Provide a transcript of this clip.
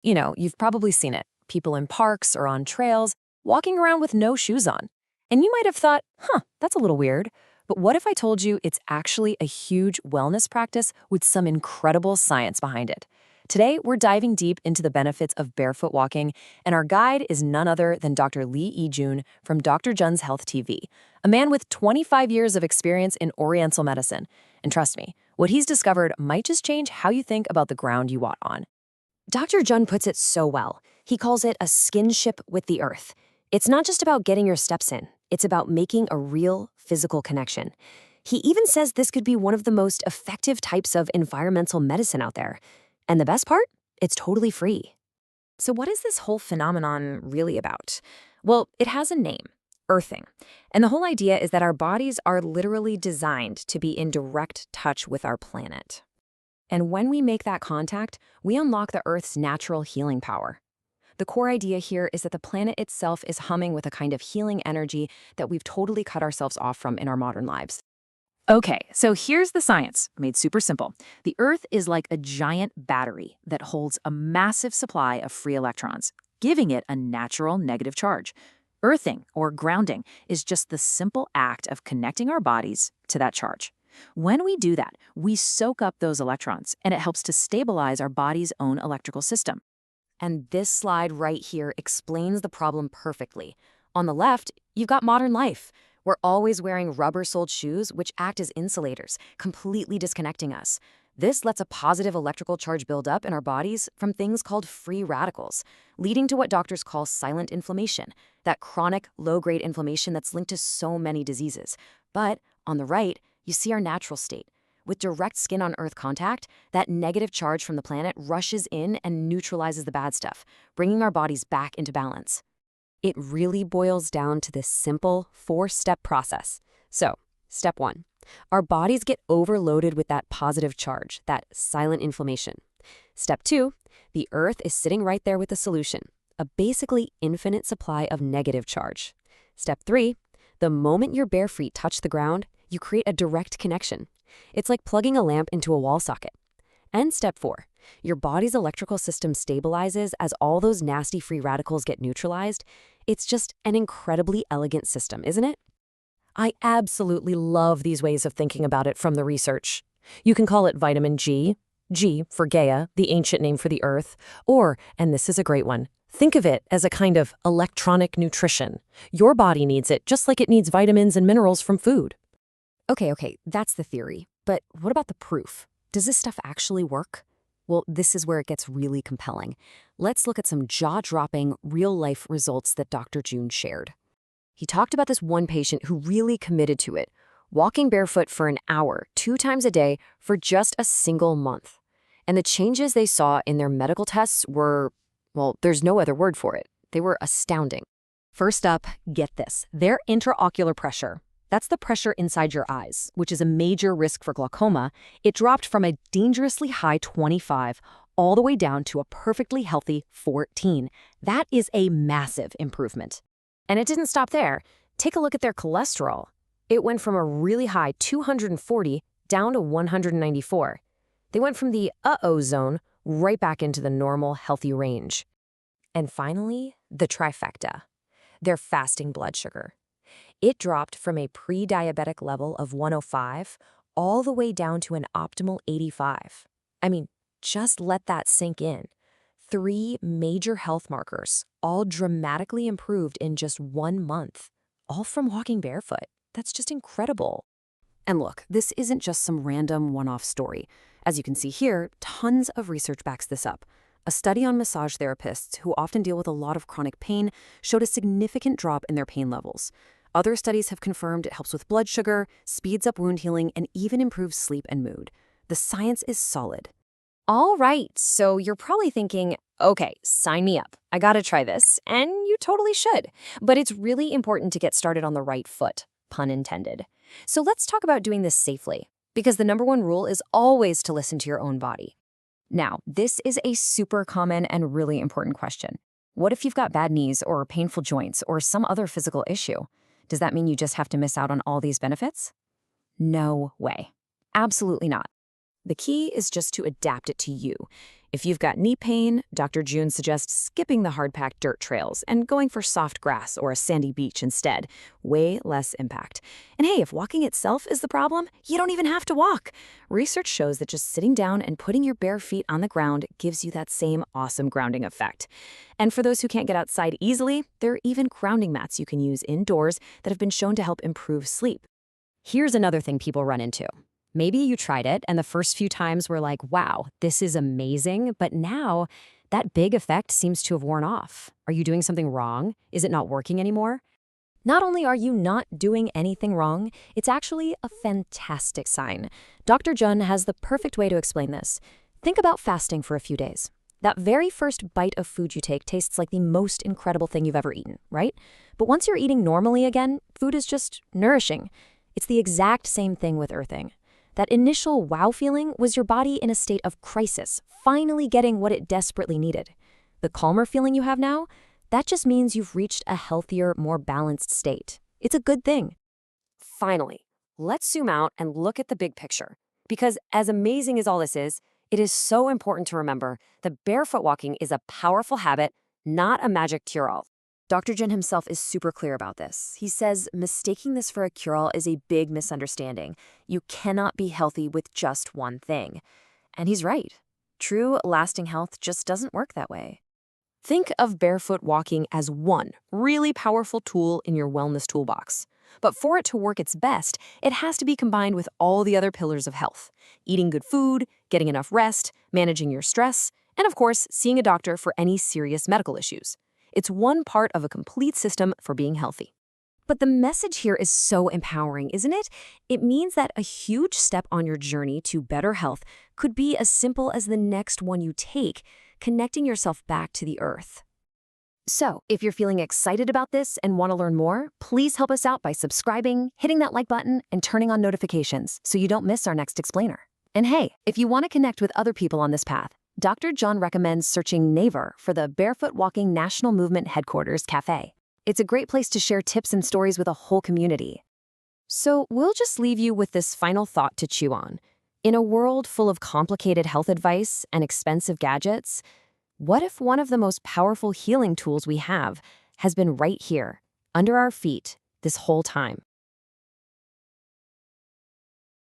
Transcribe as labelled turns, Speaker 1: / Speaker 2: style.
Speaker 1: You've probably seen it. People in parks or on trails, walking around with no shoes on. And you might have thought, that's a little weird. But what if I told you it's actually a huge wellness practice with some incredible science behind it? Today, we're diving deep into the benefits of barefoot walking, and our guide is none other than Dr. Lee E-jun from Dr. Jun's Health TV, a man with 25 years of experience in Oriental medicine. And trust me, what he's discovered might just change how you think about the ground you walk on.
Speaker 2: Dr. Jun puts it so well. He calls it a skinship with the earth. It's not just about getting your steps in. It's about making a real physical connection. He even says this could be one of the most effective types of environmental medicine out there. And the best part? It's totally free.
Speaker 3: So what is this whole phenomenon really about? Well, it has a name, earthing. And the whole idea is that our bodies are literally designed to be in direct touch with our planet. And when we make that contact, we unlock the Earth's natural healing power. The core idea here is that the planet itself is humming with a kind of healing energy that we've totally cut ourselves off from in our modern lives. Okay, so here's the science, made super simple. The Earth is like a giant battery that holds a massive supply of free electrons, giving it a natural negative charge. Earthing, or grounding, is just the simple act of connecting our bodies to that charge. When we do that, we soak up those electrons, and it helps to stabilize our body's own electrical system.
Speaker 2: And this slide right here explains the problem perfectly. On the left, you've got modern life. We're always wearing rubber-soled shoes, which act as insulators, completely disconnecting us. This lets a positive electrical charge build up in our bodies from things called free radicals, leading to what doctors call silent inflammation, that chronic, low-grade inflammation that's linked to so many diseases. But on the right, you see our natural state. With direct skin-on-earth contact, that negative charge from the planet rushes in and neutralizes the bad stuff, bringing our bodies back into balance. It really boils down to this simple 4-step process. So, step 1. Our bodies get overloaded with that positive charge, that silent inflammation. Step 2. The Earth is sitting right there with the solution, a basically infinite supply of negative charge. Step 3. The moment your bare feet touch the ground, you create a direct connection. It's like plugging a lamp into a wall socket. And step 4, your body's electrical system stabilizes as all those nasty free radicals get neutralized. It's just an incredibly elegant system, isn't it?
Speaker 1: I absolutely love these ways of thinking about it from the research. You can call it vitamin G, G for Gaia, the ancient name for the earth, or, and this is a great one, think of it as a kind of electronic nutrition. Your body needs it just like it needs vitamins and minerals from food.
Speaker 2: Okay, that's the theory. But what about the proof? Does this stuff actually work? Well, this is where it gets really compelling. Let's look at some jaw-dropping, real-life results that Dr. Jun shared. He talked about this one patient who really committed to it, walking barefoot for an hour, 2 times a day, for just a single month. And the changes they saw in their medical tests were, well, there's no other word for it. They were astounding. First up, get this, their intraocular pressure. That's the pressure inside your eyes, which is a major risk for glaucoma. It dropped from a dangerously high 25 all the way down to a perfectly healthy 14. That is a massive improvement. And it didn't stop there. Take a look at their cholesterol. It went from a really high 240 down to 194. They went from the uh-oh zone right back into the normal, healthy range. And finally, the trifecta, their fasting blood sugar. It dropped from a pre-diabetic level of 105 all the way down to an optimal 85. I mean, just let that sink in. 3 major health markers, all dramatically improved in just 1 month, all from walking barefoot. That's just incredible. And look, this isn't just some random one-off story. As you can see here, tons of research backs this up. A study on massage therapists who often deal with a lot of chronic pain showed a significant drop in their pain levels. Other studies have confirmed it helps with blood sugar, speeds up wound healing, and even improves sleep and mood. The science is solid. All right, so you're probably thinking, okay, sign me up. I gotta try this, and you totally should. But it's really important to get started on the right foot, pun intended. So let's talk about doing this safely, because the number 1 rule is always to listen to your own body. Now, this is a super common and really important question. What if you've got bad knees or painful joints or some other physical issue? Does that mean you just have to miss out on all these benefits? No way. Absolutely not. The key is just to adapt it to you.
Speaker 3: If you've got knee pain, Dr. June suggests skipping the hard-packed dirt trails and going for soft grass or a sandy beach instead. Way less impact. And hey, if walking itself is the problem, you don't even have to walk. Research shows that just sitting down and putting your bare feet on the ground gives you that same awesome grounding effect. And for those who can't get outside easily, there are even grounding mats you can use indoors that have been shown to help improve sleep.
Speaker 2: Here's another thing people run into. Maybe you tried it and the first few times were like, wow, this is amazing, but now that big effect seems to have worn off. Are you doing something wrong? Is it not working anymore?
Speaker 3: Not only are you not doing anything wrong, it's actually a fantastic sign. Dr. Jun has the perfect way to explain this. Think about fasting for a few days. That very first bite of food you take tastes like the most incredible thing you've ever eaten, right? But once you're eating normally again, food is just nourishing. It's the exact same thing with earthing. That initial wow feeling was your body in a state of crisis, finally getting what it desperately needed. The calmer feeling you have now, that just means you've reached a healthier, more balanced state. It's a good thing.
Speaker 2: Finally, let's zoom out and look at the big picture. Because as amazing as all this is, it is so important to remember that barefoot walking is a powerful habit, not a magic cure-all. Dr. Jin himself is super clear about this. He says mistaking this for a cure-all is a big misunderstanding. You cannot be healthy with just one thing. And he's right. True, lasting health just doesn't work that way. Think of barefoot walking as one really powerful tool in your wellness toolbox. But for it to work its best, it has to be combined with all the other pillars of health. Eating good food, getting enough rest, managing your stress, and of course, seeing a doctor for any serious medical issues. It's one part of a complete system for being healthy. But the message here is so empowering, isn't it? It means that a huge step on your journey to better health could be as simple as the next one you take, connecting yourself back to the earth. So, if you're feeling excited about this and want to learn more, please help us out by subscribing, hitting that like button, and turning on notifications so you don't miss our next explainer. And hey, if you want to connect with other people on this path, Dr. John recommends searching Naver for the Barefoot Walking National Movement Headquarters Cafe. It's a great place to share tips and stories with a whole community. So we'll just leave you with this final thought to chew on. In a world full of complicated health advice and expensive gadgets, what if one of the most powerful healing tools we have has been right here, under our feet, this whole time?